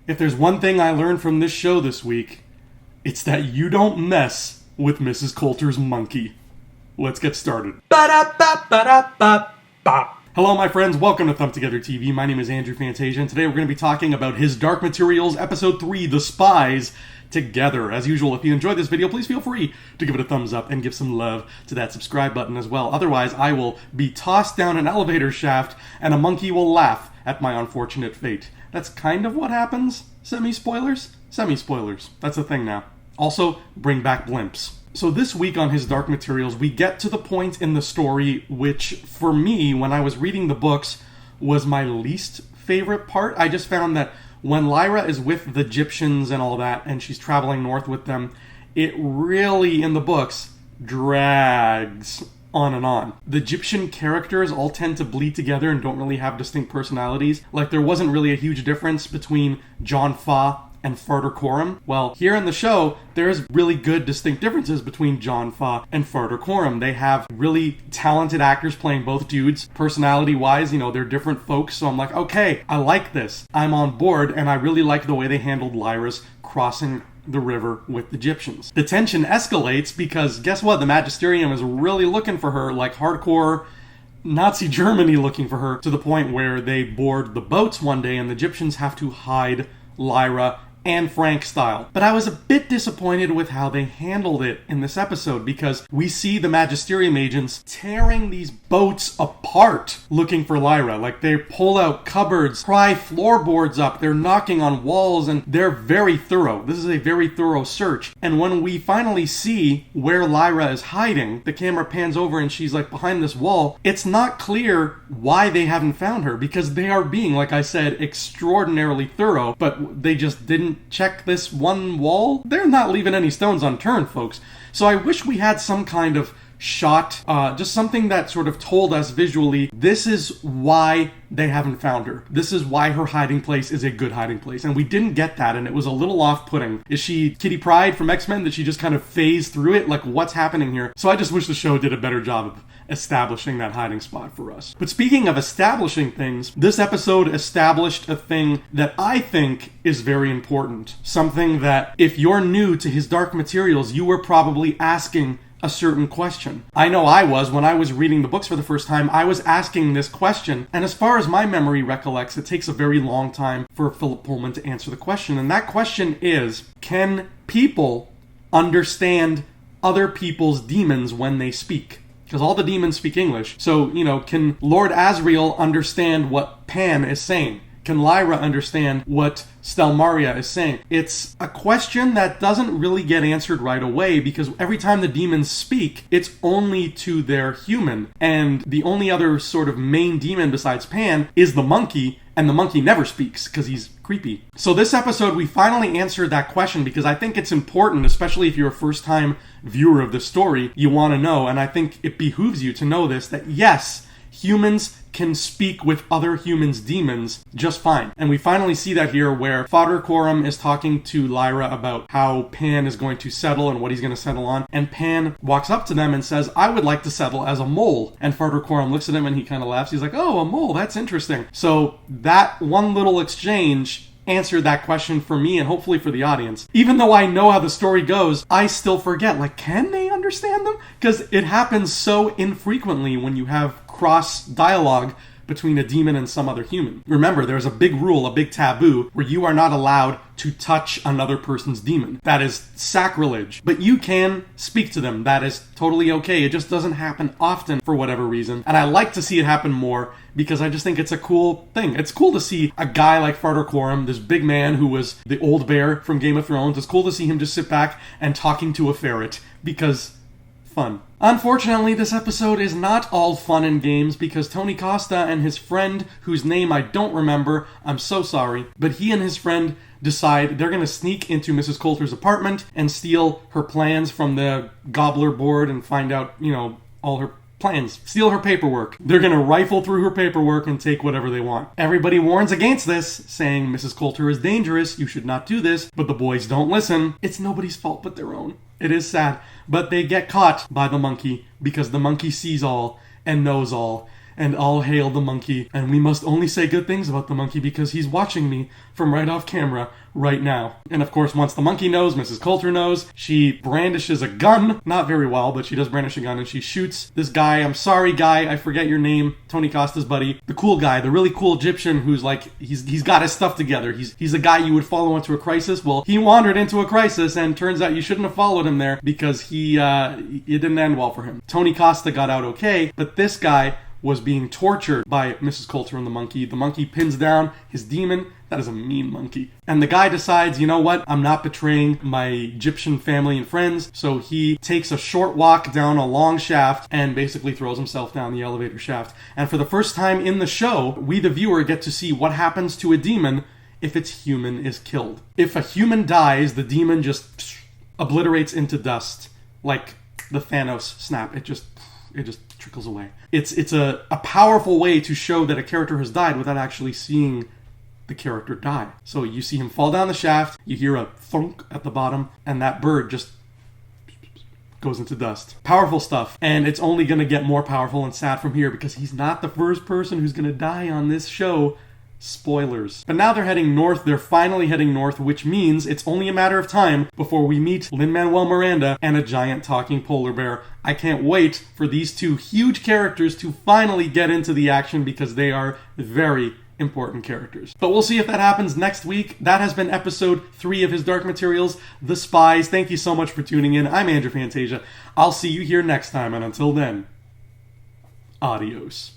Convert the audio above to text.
If there's one thing I learned from this show this week, it's that you don't mess with Mrs. Coulter's monkey. Let's get started. Hello, my friends. Welcome to Thumb Together TV. My name is Andrew Fantasia, and today we're going to be talking about His Dark Materials, Episode 3, The Spies, together. As usual, if you enjoyed this video, please feel free to give it a thumbs up and give some love to that subscribe button as well. Otherwise, I will be tossed down an elevator shaft, and a monkey will laugh at my unfortunate fate. That's kind of what happens. Semi-spoilers? Semi-spoilers. That's a thing now. Also, bring back blimps. So this week on His Dark Materials, we get to the point in the story which, for me, when I was reading the books, was my least favorite part. I just found that when Lyra is with the Egyptians and all that, and she's traveling north with them, it really, in the books, drags on and on. The Egyptian characters all tend to bleed together and don't really have distinct personalities. Like, there wasn't really a huge difference between John Fa and Farder. Well, here in the show, there's really good distinct differences between John Fa and Farder. They have really talented actors playing both dudes. Personality-wise, they're different folks, so I'm like, okay, I like this. I'm on board, and I really like the way they handled Lyra's crossing the river with the Egyptians. The tension escalates because, guess what? The Magisterium is really looking for her, like hardcore Nazi Germany looking for her, to the point where they board the boats one day and the Egyptians have to hide Lyra and Frank style. But I was a bit disappointed with how they handled it in this episode, because we see the Magisterium agents tearing these boats apart looking for Lyra. Like, they pull out cupboards, pry floorboards up, they're knocking on walls, and they're very thorough. This is a very thorough search. And when we finally see where Lyra is hiding, the camera pans over and she's like behind this wall. It's not clear why they haven't found her, because they are being, like I said, extraordinarily thorough, but they just didn't check this one wall. They're not leaving any stones unturned, folks. So I wish we had some kind of shot, just something that sort of told us visually, this is why they haven't found her. This is why her hiding place is a good hiding place. And we didn't get that, and it was a little off-putting. Is she Kitty Pryde from X-Men? Did she just kind of phase through it? Like, what's happening here? So I just wish the show did a better job of establishing that hiding spot for us. But speaking of establishing things, this episode established a thing that I think is very important. Something that, if you're new to His Dark Materials, you were probably asking a certain question. I know I was. When I was reading the books for the first time, I was asking this question, and as far as my memory recollects, it takes a very long time for Philip Pullman to answer the question, and that question is, can people understand other people's demons when they speak? Because all the demons speak English. So, can Lord Asriel understand what Pan is saying? Can Lyra understand what Stelmaria is saying? It's a question that doesn't really get answered right away, because every time the demons speak, it's only to their human. And the only other sort of main demon besides Pan is the monkey, and the monkey never speaks because he's creepy. So this episode, we finally answered that question, because I think it's important, especially if you're a first-time viewer of the story, you want to know, and I think it behooves you to know this, that yes, humans can speak with other humans' demons just fine. And we finally see that here, where Farder is talking to Lyra about how Pan is going to settle and what he's going to settle on. And Pan walks up to them and says, I would like to settle as a mole. And Farder looks at him and he kind of laughs. He's like, oh, a mole, that's interesting. So that one little exchange answered that question for me and hopefully for the audience. Even though I know how the story goes, I still forget, like, can they understand them? Because it happens so infrequently when you have cross dialogue between a demon and some other human. Remember, there's a big rule, a big taboo, where you are not allowed to touch another person's demon. That is sacrilege. But you can speak to them. That is totally okay. It just doesn't happen often for whatever reason. And I like to see it happen more, because I just think it's a cool thing. It's cool to see a guy like Farder, this big man who was the old bear from Game of Thrones. It's cool to see him just sit back and talking to a ferret, because fun. Unfortunately, this episode is not all fun and games, because Tony Costa and his friend, whose name I don't remember, I'm so sorry, but he and his friend decide they're going to sneak into Mrs. Coulter's apartment and steal her plans from the Gobbler board and find out, all her plans. Steal her paperwork. They're going to rifle through her paperwork and take whatever they want. Everybody warns against this, saying Mrs. Coulter is dangerous, you should not do this, but the boys don't listen. It's nobody's fault but their own. It is sad, but they get caught by the monkey, because the monkey sees all and knows all, and all hail the monkey. And we must only say good things about the monkey because he's watching me from right off camera right now. And of course, once the monkey knows, Mrs. Coulter knows, she brandishes a gun. Not very well, but she does brandish a gun, and she shoots this guy. I'm sorry, guy, I forget your name. Tony Costa's buddy. The cool guy, the really cool Egyptian who's like, he's got his stuff together. He's a guy you would follow into a crisis. Well, he wandered into a crisis, and turns out you shouldn't have followed him there because it didn't end well for him. Tony Costa got out okay, but this guy was being tortured by Mrs. Coulter and the monkey. The monkey pins down his demon. That is a mean monkey. And the guy decides, you know what? I'm not betraying my Egyptian family and friends. So he takes a short walk down a long shaft and basically throws himself down the elevator shaft. And for the first time in the show, we the viewer get to see what happens to a demon if its human is killed. If a human dies, the demon just obliterates into dust like the Thanos snap. It just trickles away. It's a powerful way to show that a character has died without actually seeing the character die. So you see him fall down the shaft, you hear a thunk at the bottom, and that bird just goes into dust. Powerful stuff. And it's only going to get more powerful and sad from here because he's not the first person who's going to die on this show. Spoilers. But now they're heading north. They're finally heading north, which means it's only a matter of time before we meet Lin-Manuel Miranda and a giant talking polar bear. I can't wait for these two huge characters to finally get into the action because they are very important characters. But we'll see if that happens next week. That has been episode 3 of his Dark Materials, The Spies. Thank you so much for tuning in. I'm Andrew Fantasia. I'll see you here next time, and until then, adios.